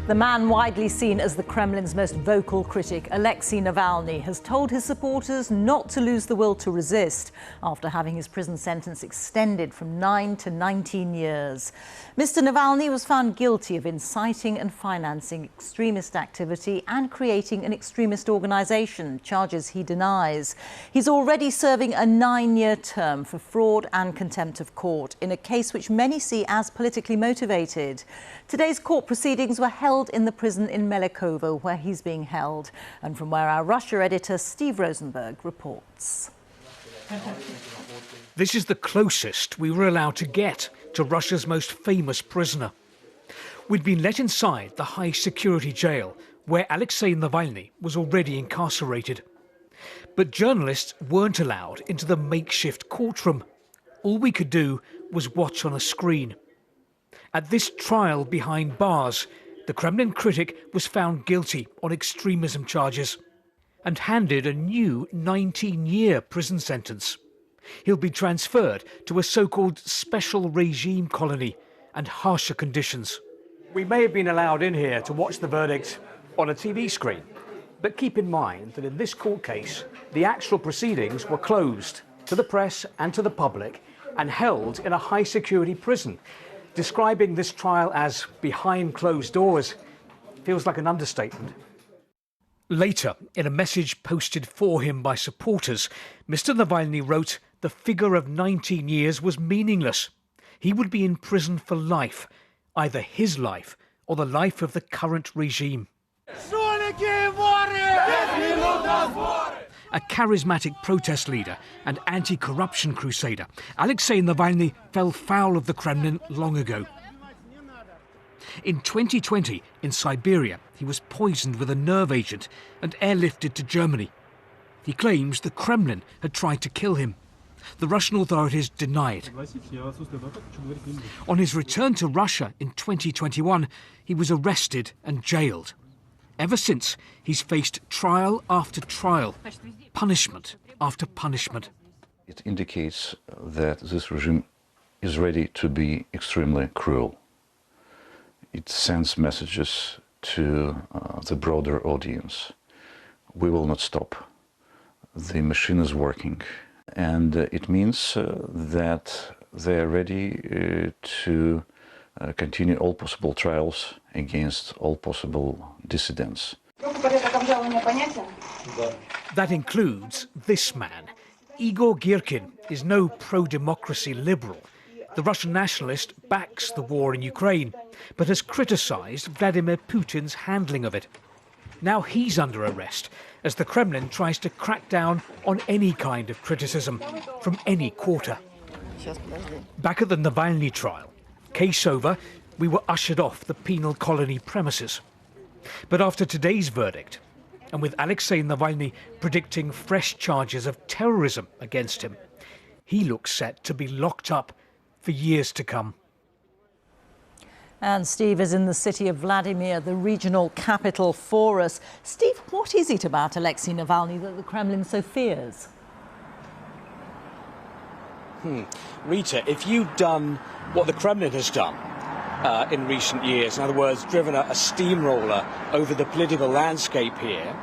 The man widely seen as the Kremlin's most vocal critic, Alexei Navalny, has told his supporters not to lose the will to resist after having his prison sentence extended from 9 to 19 years. Mr. Navalny was found guilty of inciting and financing extremist activity and creating an extremist organisation, charges he denies. He's already serving a 9-year term for fraud and contempt of court in a case which many see as politically motivated. Today's court proceedings were held in the prison in Melikovo, where he's being held, and from where our Russia editor Steve Rosenberg reports. This is the closest we were allowed to get to Russia's most famous prisoner. We'd been let inside the high-security jail where Alexei Navalny was already incarcerated. But journalists weren't allowed into the makeshift courtroom. All we could do was watch on a screen. At this trial behind bars, the Kremlin critic was found guilty on extremism charges and handed a new 19-year prison sentence. He'll be transferred to a so-called special regime colony and harsher conditions. We may have been allowed in here to watch the verdict on a TV screen, but keep in mind that in this court case, the actual proceedings were closed to the press and to the public and held in a high-security prison. Describing this trial as behind closed doors feels like an understatement. Later, in a message posted for him by supporters, Mr. Navalny wrote the figure of 19 years was meaningless. He would be in prison for life, either his life or the life of the current regime. A charismatic protest leader and anti-corruption crusader, Alexei Navalny fell foul of the Kremlin long ago. In 2020, in Siberia, he was poisoned with a nerve agent and airlifted to Germany. He claims the Kremlin had tried to kill him. The Russian authorities deny it. On his return to Russia in 2021, he was arrested and jailed. Ever since, he's faced trial after trial, punishment after punishment. It indicates that this regime is ready to be extremely cruel. It sends messages to the broader audience. We will not stop. The machine is working. And it means that they are ready to continue all possible trials against all possible dissidents. That includes this man. Igor Girkin is no pro-democracy liberal. The Russian nationalist backs the war in Ukraine, but has criticised Vladimir Putin's handling of it. Now he's under arrest as the Kremlin tries to crack down on any kind of criticism from any quarter. Back at the Navalny trial, case over, we were ushered off the penal colony premises. But after today's verdict, and with Alexei Navalny predicting fresh charges of terrorism against him, he looks set to be locked up for years to come. And Steve is in the city of Vladimir, the regional capital for us. Steve, what is it about Alexei Navalny that the Kremlin so fears? Reeta, if you'd done what the Kremlin has done in recent years, in other words, driven a steamroller over the political landscape here,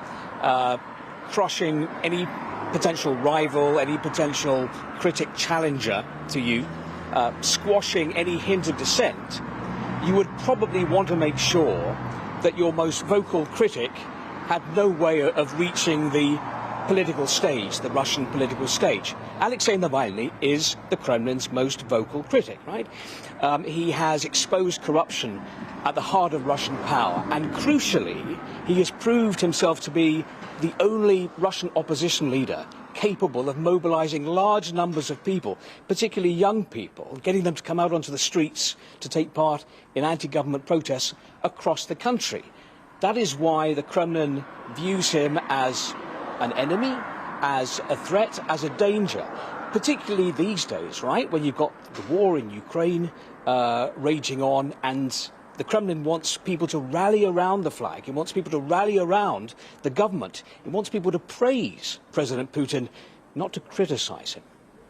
crushing any potential rival, any potential critic challenger to you, squashing any hint of dissent, you would probably want to make sure that your most vocal critic had no way of reaching the political stage, the Russian political stage. Alexei Navalny is the Kremlin's most vocal critic, right? He has exposed corruption at the heart of Russian power, and crucially, he has proved himself to be the only Russian opposition leader capable of mobilizing large numbers of people, particularly young people, getting them to come out onto the streets to take part in anti-government protests across the country. That is why the Kremlin views him as an enemy, as a threat, as a danger, particularly these days, right, when you've got the war in Ukraine raging on, and the Kremlin wants people to rally around the flag. It wants people to rally around the government. It wants people to praise President Putin, not to criticize him.